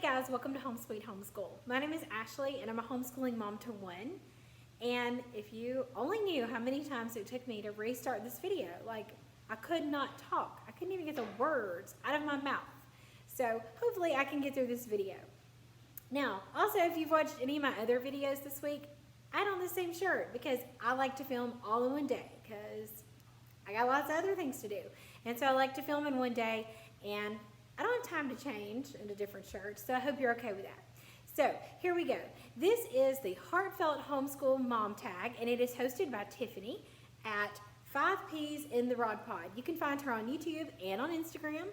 Hey guys, welcome to Home Sweet Homeschool. My name is Ashley and I'm a homeschooling mom to one. And if you only knew how many times it took me to restart this video, like I could not talk. I couldn't even get the words out of my mouth. So hopefully I can get through this video. Now, also if you've watched any of my other videos this week, I had on the same shirt because I like to film all in one day because I got lots of other things to do. And so I like to film in one day and I don't have time to change into different shirts, so I hope you're okay with that. So here we go. This is the Heartfelt Homeschool Mom Tag, and it is hosted by Tiffany at 5Ps in the Rodpod. You can find her on YouTube and on Instagram,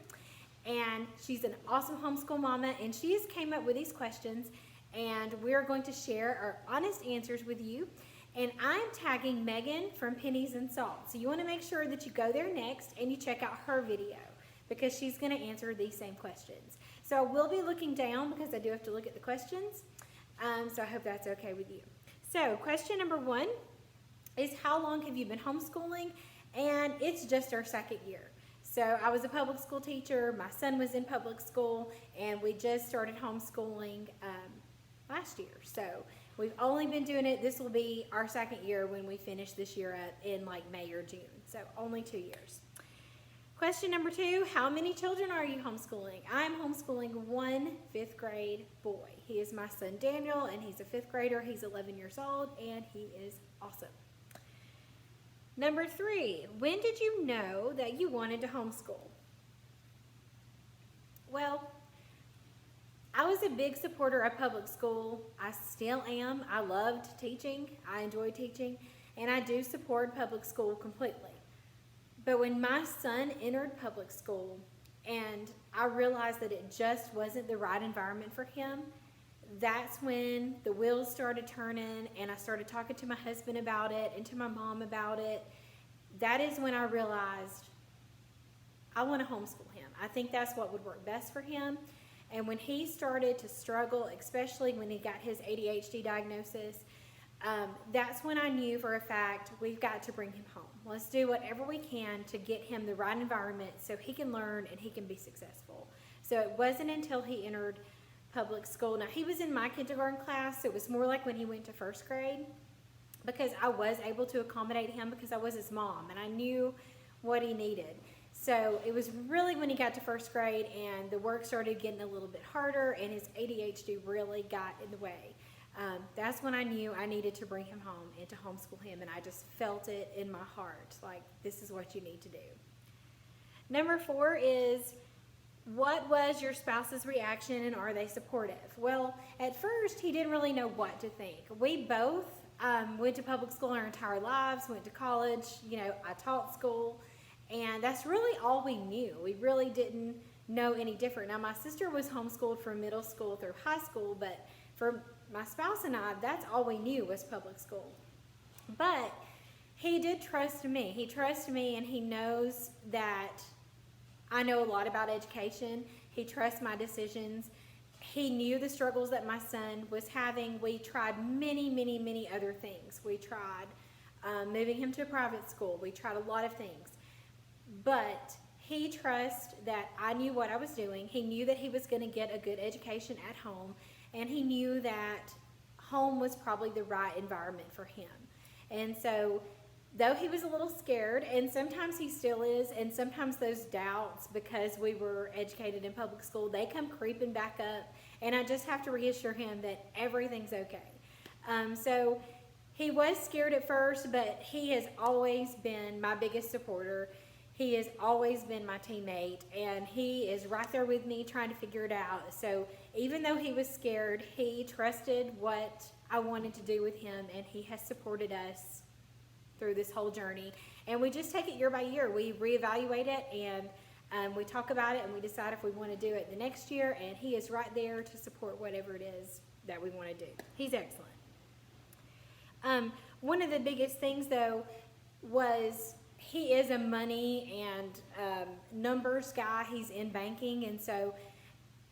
and she's an awesome homeschool mama, and she has came up with these questions, and we're going to share our honest answers with you. And I'm tagging Megan from Pennies and Salt, so you want to make sure that you go there next and you check out her video, because she's going to answer these same questions. So I will be looking down because I do have to look at the questions. So I hope that's okay with you. So question number 1 is, how long have you been homeschooling? And it's just our second year. So I was a public school teacher. My son was in public school, and we just started homeschooling last year. So we've only been doing it. This will be our second year when we finish this year up in like May or June. So only 2 years. Question number 2, how many children are you homeschooling? I'm homeschooling one 5th grade boy. He is my son Daniel, and he's a 5th grader. He's 11 years old, and he is awesome. Number 3, when did you know that you wanted to homeschool? Well, I was a big supporter of public school. I still am. I loved teaching. I enjoyed teaching, and I do support public school completely. But when my son entered public school and I realized that it just wasn't the right environment for him, that's when the wheels started turning, and I started talking to my husband about it and to my mom about it. That is when I realized I want to homeschool him. I think that's what would work best for him. And when he started to struggle, especially when he got his ADHD diagnosis, that's when I knew for a fact we've got to bring him home. Let's do whatever we can to get him the right environment so he can learn and he can be successful. So it wasn't until he entered public school. Now, he was in my kindergarten class, so it was more like when he went to 1st grade, because I was able to accommodate him because I was his mom and I knew what he needed. So it was really when he got to 1st grade and the work started getting a little bit harder and his ADHD really got in the way. That's when I knew I needed to bring him home and to homeschool him, and I just felt it in my heart, like this is what you need to do. Number 4 is, what was your spouse's reaction and are they supportive? Well, at first he didn't really know what to think. We both went to public school our entire lives, went to college, I taught school, and that's really all we knew. We really didn't know any different. Now, my sister was homeschooled from middle school through high school, but for my spouse and I, that's all we knew was public school. But he did trust me. He trusts me, and he knows that I know a lot about education. He trusts my decisions. He knew the struggles that my son was having. We tried many, many, many other things. We tried moving him to a private school. We tried a lot of things. But he trusts that I knew what I was doing. He knew that he was going to get a good education at home. And he knew that home was probably the right environment for him. And so, though he was a little scared, and sometimes he still is, and sometimes those doubts, because we were educated in public school, they come creeping back up. And I just have to reassure him that everything's okay. So he was scared at first, but he has always been my biggest supporter. He has always been my teammate, and he is right there with me trying to figure it out. So even though he was scared, he trusted what I wanted to do with him, and he has supported us through this whole journey. And we just take it year by year. We reevaluate it, and we talk about it, and we decide if we want to do it the next year, and he is right there to support whatever it is that we want to do. He's excellent. One of the biggest things, though, was he is a money and numbers guy. He's in banking, and so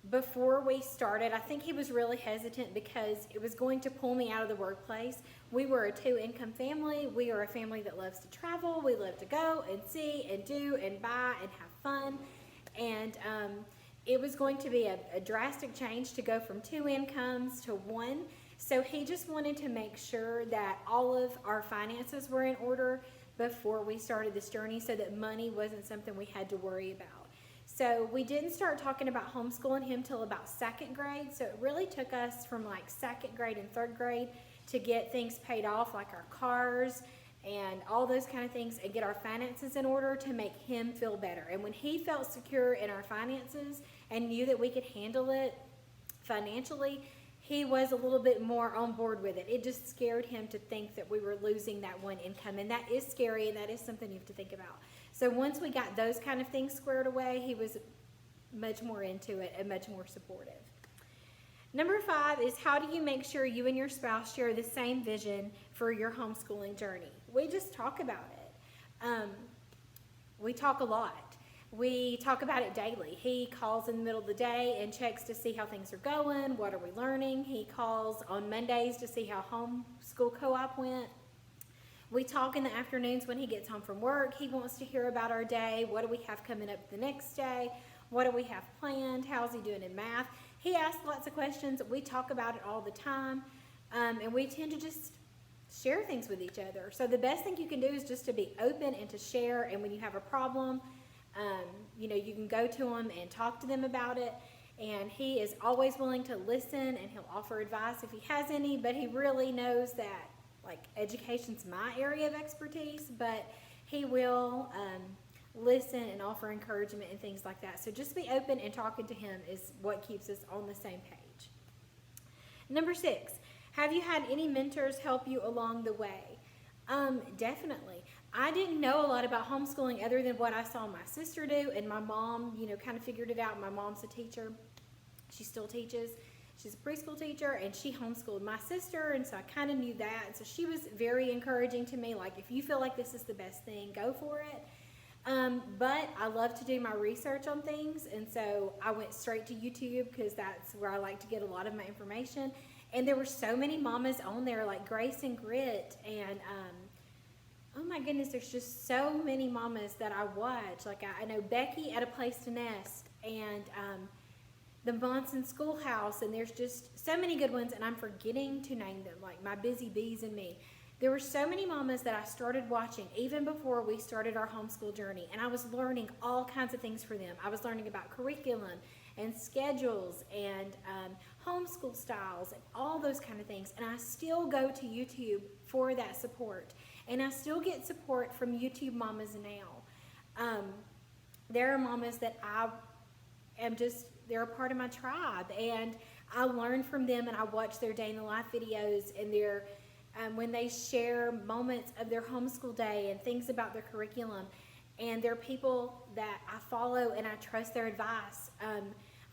before we started, I think he was really hesitant because it was going to pull me out of the workplace. We were a 2-income family. We are a family that loves to travel. We love to go and see and do and buy and have fun. And it was going to be a drastic change to go from 2 incomes to 1. So he just wanted to make sure that all of our finances were in order before we started this journey, so that money wasn't something we had to worry about. So we didn't start talking about homeschooling him till about 2nd grade. So it really took us from like 2nd grade and 3rd grade to get things paid off, like our cars and all those kind of things, and get our finances in order to make him feel better. And when he felt secure in our finances and knew that we could handle it financially, he was a little bit more on board with it. It just scared him to think that we were losing that 1 income, and that is scary, and that is something you have to think about. So once we got those kind of things squared away, he was much more into it and much more supportive. Number 5 is, how do you make sure you and your spouse share the same vision for your homeschooling journey? We just talk about it. We talk a lot. We talk about it daily. He calls in the middle of the day and checks to see how things are going, what are we learning. He calls on Mondays to see how homeschool co-op went. We talk in the afternoons when he gets home from work. He wants to hear about our day. What do we have coming up the next day? What do we have planned? How's he doing in math? He asks lots of questions. We talk about it all the time. And we tend to just share things with each other. So the best thing you can do is just to be open and to share. And when you have a problem, you can go to him and talk to them about it. And he is always willing to listen, and he'll offer advice if he has any. But he really knows that, like, education's my area of expertise, but he will listen and offer encouragement and things like that. So just be open, and talking to him is what keeps us on the same page. Number 6, have you had any mentors help you along the way? Definitely. I didn't know a lot about homeschooling other than what I saw my sister do, and my mom, kind of figured it out. My mom's a teacher. She still teaches. She's a preschool teacher, and she homeschooled my sister, and so I kind of knew that. And so she was very encouraging to me, like, if you feel like this is the best thing, go for it. But I love to do my research on things, and so I went straight to YouTube because that's where I like to get a lot of my information. And there were so many mamas on there, like Grace and Grit, and oh my goodness, there's just so many mamas that I watch. Like I know Becky at A Place to Nest, and the Monson Schoolhouse, and there's just so many good ones, and I'm forgetting to name them, like My Busy Bees and Me. There were so many mamas that I started watching even before we started our homeschool journey, and I was learning all kinds of things for them. I was learning about curriculum and schedules and homeschool styles and all those kind of things, and I still go to YouTube for that support, and I still get support from YouTube mamas now. There are mamas that I am just, they're a part of my tribe, and I learn from them, and I watch their day in the life videos, and their when they share moments of their homeschool day and things about their curriculum, and they're people that I follow and I trust their advice.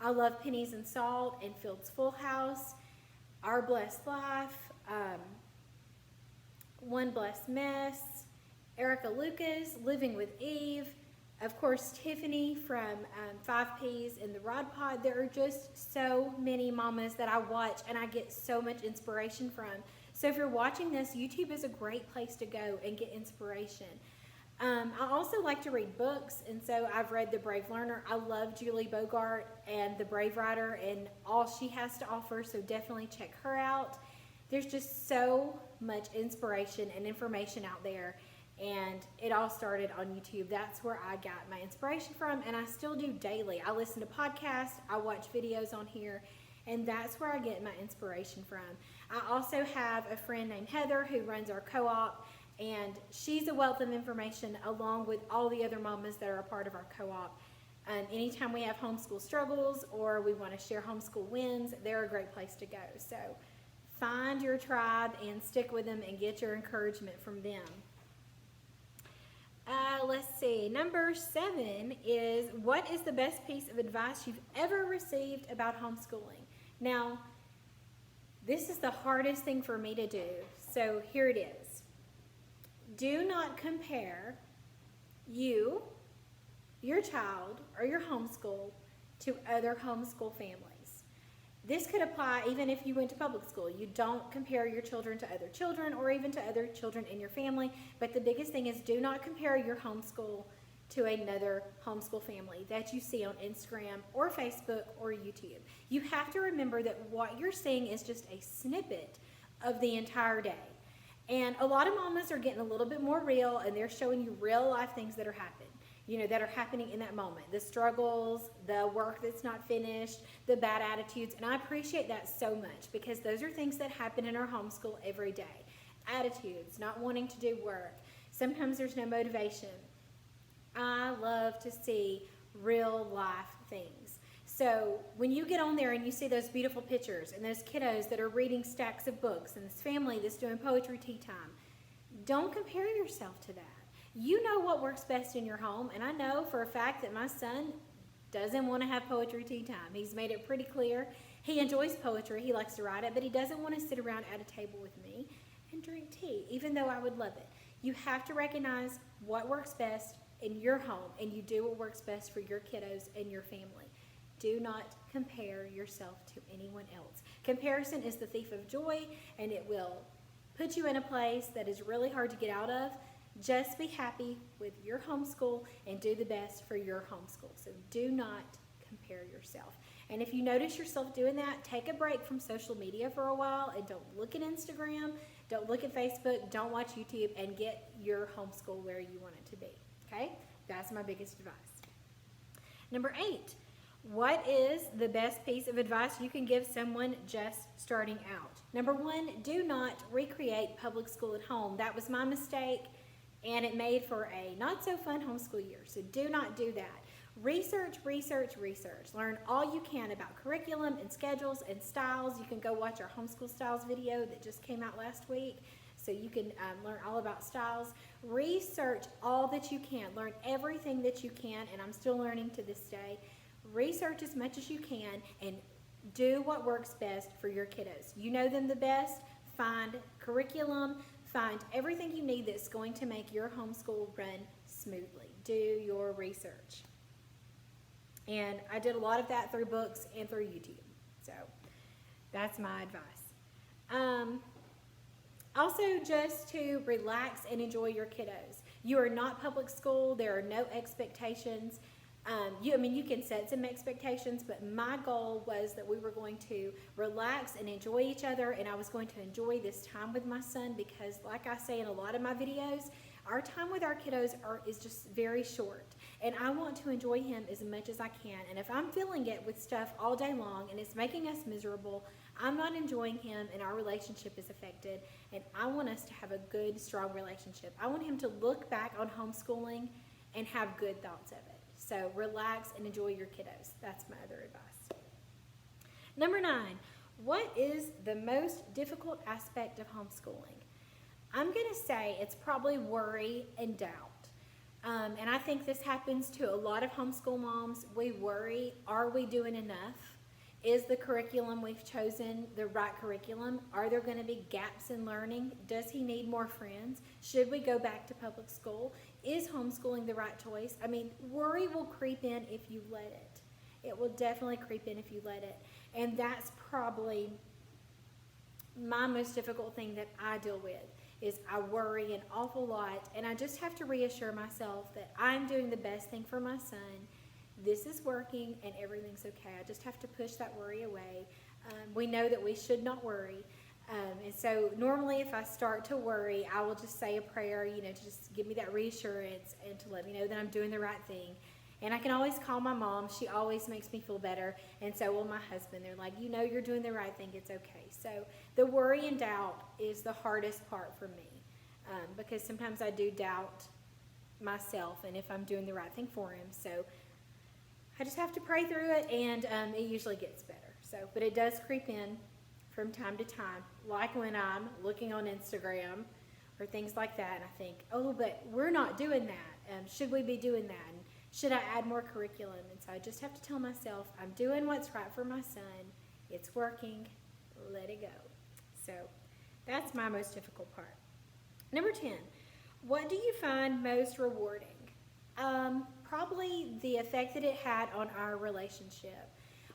I love Pennies and Salt and Field's Full House, Our Blessed Life, One Blessed Mess, Erica Lucas, Living with Eve, of course Tiffany from 5 Ps and the Rodpod. There are just so many mamas that I watch and I get so much inspiration from. So if you're watching this, YouTube is a great place to go and get inspiration. I also like to read books, and so I've read The Brave Learner. I love Julie Bogart and The Brave Writer and all she has to offer, so definitely check her out. There's just so much inspiration and information out there, and it all started on YouTube. That's where I got my inspiration from, and I still do daily. I listen to podcasts, I watch videos on here, and that's where I get my inspiration from. I also have a friend named Heather who runs our co-op, and she's a wealth of information along with all the other mamas that are a part of our co-op. Anytime we have homeschool struggles or we want to share homeschool wins, they're a great place to go. So find your tribe and stick with them and get your encouragement from them. Let's see. Number 7 is, what is the best piece of advice you've ever received about homeschooling? Now, this is the hardest thing for me to do, so here it is. Do not compare you, your child, or your homeschool to other homeschool families. This could apply even if you went to public school. You don't compare your children to other children or even to other children in your family, but the biggest thing is do not compare your homeschool to another homeschool family that you see on Instagram or Facebook or YouTube. You have to remember that what you're seeing is just a snippet of the entire day. And a lot of mamas are getting a little bit more real, and they're showing you real life things that are happening in that moment. The struggles, the work that's not finished, the bad attitudes. And I appreciate that so much, because those are things that happen in our homeschool every day. Attitudes, not wanting to do work. Sometimes there's no motivation. I love to see real life things. So when you get on there and you see those beautiful pictures and those kiddos that are reading stacks of books and this family that's doing poetry tea time, don't compare yourself to that. You know what works best in your home, and I know for a fact that my son doesn't want to have poetry tea time. He's made it pretty clear. He enjoys poetry. He likes to write it, but he doesn't want to sit around at a table with me and drink tea, even though I would love it. You have to recognize what works best in your home, and you do what works best for your kiddos and your family. Do not compare yourself to anyone else. Comparison is the thief of joy, and it will put you in a place that is really hard to get out of. Just be happy with your homeschool and do the best for your homeschool. So do not compare yourself. And if you notice yourself doing that, take a break from social media for a while and don't look at Instagram, don't look at Facebook, don't watch YouTube, and get your homeschool where you want it to be. Okay? That's my biggest advice. Number 8, what is the best piece of advice you can give someone just starting out? Number 1, do not recreate public school at home. That was my mistake, and it made for a not so fun homeschool year. So do not do that. Research, research, research. Learn all you can about curriculum and schedules and styles. You can go watch our homeschool styles video that just came out last week, so you can learn all about styles. Research all that you can. Learn everything that you can, and I'm still learning to this day. Research as much as you can and do what works best for your kiddos. You know them the best. Find curriculum. Find everything you need that's going to make your homeschool run smoothly. Do your research. And I did a lot of that through books and through YouTube. So that's my advice. Also, just to relax and enjoy your kiddos. You are not public school. There are no expectations. You can set some expectations, but my goal was that we were going to relax and enjoy each other, and I was going to enjoy this time with my son, because like I say in a lot of my videos, our time with our kiddos is just very short, and I want to enjoy him as much as I can. And if I'm filling it with stuff all day long and it's making us miserable, I'm not enjoying him, and our relationship is affected. And I want us to have a good, strong relationship. I want him to look back on homeschooling and have good thoughts of it. So relax and enjoy your kiddos. That's my other advice. Number 9, what is the most difficult aspect of homeschooling? I'm going to say it's probably worry and doubt. And I think this happens to a lot of homeschool moms. We worry, are we doing enough? Is the curriculum we've chosen the right curriculum? Are there going to be gaps in learning? Does he need more friends? Should we go back to public school? Is homeschooling the right choice? Worry will creep in if you let it. It will definitely creep in if you let it. And that's probably my most difficult thing that I deal with, is I worry an awful lot, and I just have to reassure myself that I'm doing the best thing for my son. This is working and everything's okay. I just have to push that worry away. We know that we should not worry. And so normally if I start to worry, I will just say a prayer, to just give me that reassurance and to let me know that I'm doing the right thing. And I can always call my mom. She always makes me feel better. And so will my husband. They're like, you're doing the right thing. It's okay. So the worry and doubt is the hardest part for me, because sometimes I do doubt myself and if I'm doing the right thing for him. So I just have to pray through it, and it usually gets better. But it does creep in from time to time, like when I'm looking on Instagram or things like that, and I think, oh, but we're not doing that. Should we be doing that? And should I add more curriculum? And so I just have to tell myself, I'm doing what's right for my son. It's working. Let it go. So that's my most difficult part. Number 10, what do you find most rewarding? Probably the effect that it had on our relationship.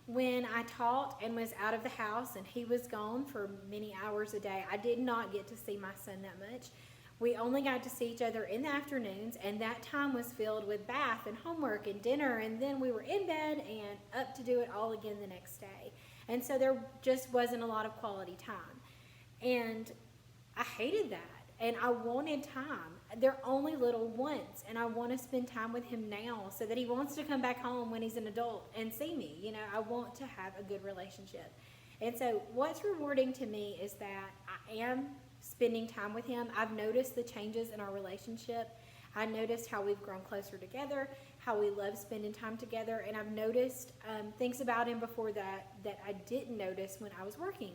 When I taught and was out of the house and he was gone for many hours a day, I did not get to see my son that much. We only got to see each other in the afternoons, and that time was filled with bath and homework and dinner, and then we were in bed and up to do it all again the next day. And so there just wasn't a lot of quality time. And I hated that. And I wanted time. They're only little once, and I want to spend time with him now so that he wants to come back home when he's an adult and see me. You know, I want to have a good relationship. And so what's rewarding to me is that I am spending time with him. I've noticed the changes in our relationship. I noticed how we've grown closer together, how we love spending time together, and I've noticed things about him before that I didn't notice when I was working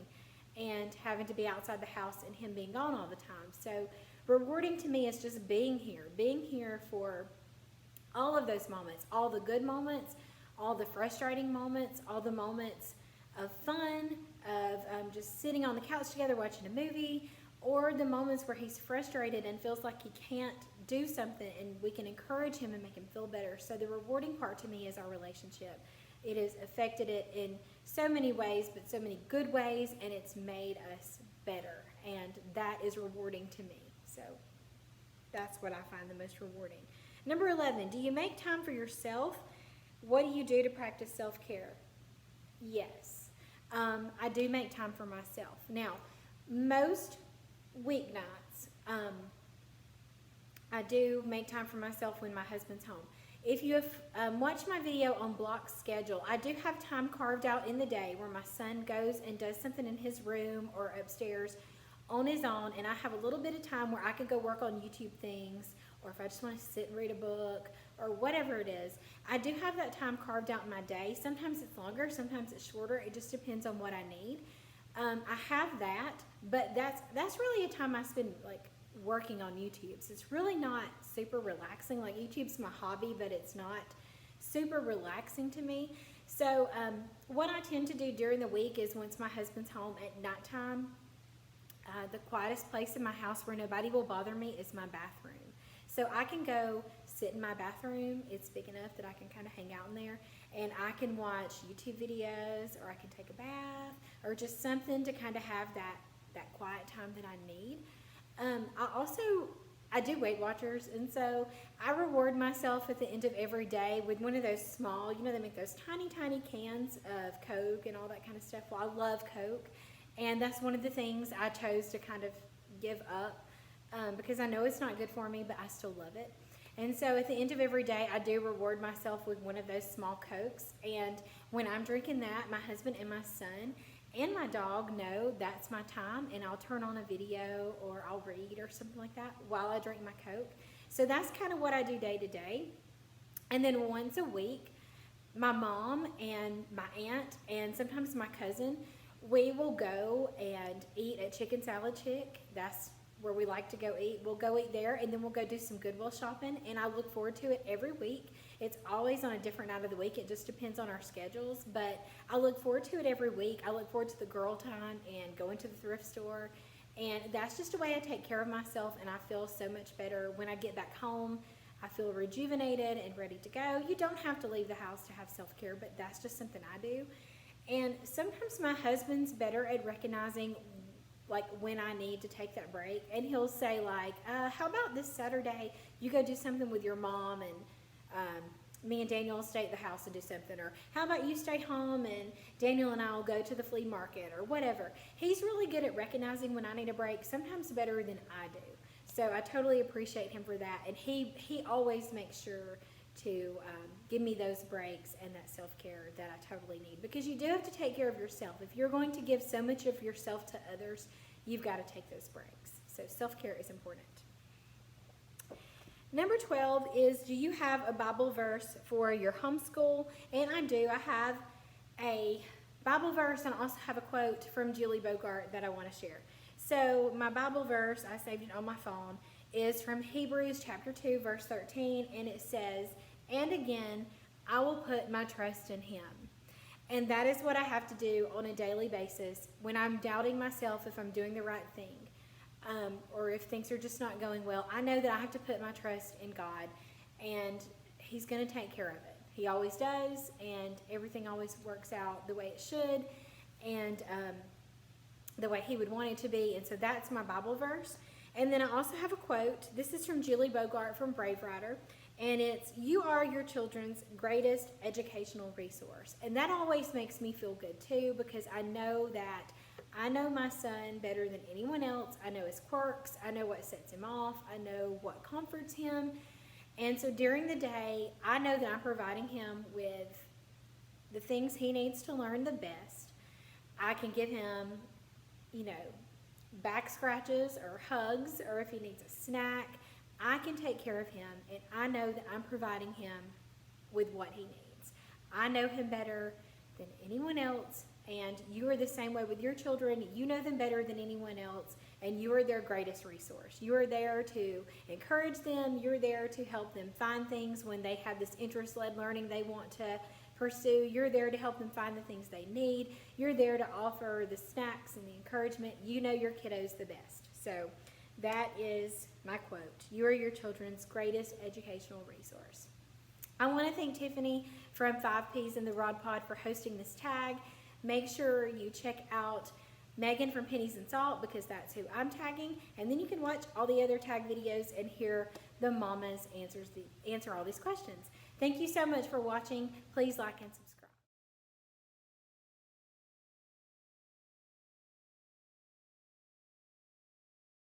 and having to be outside the house and him being gone all the time. So rewarding to me is just being here for all of those moments, all the good moments, all the frustrating moments, all the moments of fun, of just sitting on the couch together watching a movie, or the moments where he's frustrated and feels like he can't do something, and we can encourage him and make him feel better. So the rewarding part to me is our relationship. It has affected it in so many ways, but so many good ways, and it's made us better, and that is rewarding to me. So that's what I find the most rewarding. Number 11, do you make time for yourself? What do you do to practice self-care? Yes, I do make time for myself. Now, most weeknights, I do make time for myself when my husband's home. If you have watched my video on block schedule, I do have time carved out in the day where my son goes and does something in his room or upstairs on his own, and I have a little bit of time where I can go work on YouTube things, or if I just want to sit and read a book or whatever it is. I do have that time carved out in my day. Sometimes it's longer, sometimes it's shorter. It just depends on what I need. I have that, but that's really a time I spend like working on YouTube. So it's really not super relaxing. Like, YouTube's my hobby, but it's not super relaxing to me. So what I tend to do during the week is, once my husband's home at nighttime, the quietest place in my house where nobody will bother me is my bathroom. So I can go sit in my bathroom. It's big enough that I can kind of hang out in there, and I can watch YouTube videos, or I can take a bath, or just something to kind of have that quiet time that I need. I do Weight Watchers, and so I reward myself at the end of every day with one of those small, they make those tiny, tiny cans of Coke and all that kind of stuff. Well, I love Coke, and that's one of the things I chose to kind of give up because I know it's not good for me, but I still love it. And so at the end of every day, I do reward myself with one of those small Cokes, and when I'm drinking that, my husband and my son and my dog know that's my time, and I'll turn on a video or I'll read or something like that while I drink my Coke. So that's kind of what I do day to day. And then once a week, my mom and my aunt and sometimes my cousin, we will go and eat at Chicken Salad Chick. That's where we like to go eat. We'll go eat there, and then we'll go do some Goodwill shopping, and I look forward to it every week. It's always on a different night of the week. It just depends on our schedules, but I look forward to it every week. I look forward to the girl time and going to the thrift store, and that's just a way I take care of myself, and I feel so much better when I get back home. I feel rejuvenated and ready to go. You don't have to leave the house to have self-care, but that's just something I do. And sometimes my husband's better at recognizing like when I need to take that break, and he'll say like, how about this Saturday you go do something with your mom, and me and Daniel will stay at the house and do something, or how about you stay home and Daniel and I will go to the flea market, or whatever. He's really good at recognizing when I need a break, sometimes better than I do. So I totally appreciate him for that, and he always makes sure to give me those breaks and that self-care that I totally need, because you do have to take care of yourself. If you're going to give so much of yourself to others, you've got to take those breaks. So self-care is important. Number 12 is, do you have a Bible verse for your homeschool? And I do. I have a Bible verse, and I also have a quote from Julie Bogart that I want to share. So my Bible verse, I saved it on my phone, is from Hebrews chapter 2, verse 13, and it says, "And again, I will put my trust in him." And that is what I have to do on a daily basis when I'm doubting myself if I'm doing the right thing, or if things are just not going well. I know that I have to put my trust in God, and he's going to take care of it. He always does, and everything always works out the way it should, and the way he would want it to be. And so that's my Bible verse. And then I also have a quote. This is from Julie Bogart from Brave Writer. And it's, "You are your children's greatest educational resource." And that always makes me feel good too, because I know my son better than anyone else. I know his quirks. I know what sets him off. I know what comforts him. And so during the day, I know that I'm providing him with the things he needs to learn the best. I can give him, back scratches or hugs, or if he needs a snack, I can take care of him, and I know that I'm providing him with what he needs. I know him better than anyone else, and you are the same way with your children. You know them better than anyone else, and you are their greatest resource. You are there to encourage them. You're there to help them find things when they have this interest-led learning they want to pursue. You're there to help them find the things they need. You're there to offer the snacks and the encouragement. You know your kiddos the best. So that is my quote. You are your children's greatest educational resource. I want to thank Tiffany from 5Ps in the Rodpod for hosting this tag. Make sure you check out Megan from Pennies and Salt, because that's who I'm tagging. And then you can watch all the other tag videos and hear the mamas answer all these questions. Thank you so much for watching. Please like and subscribe.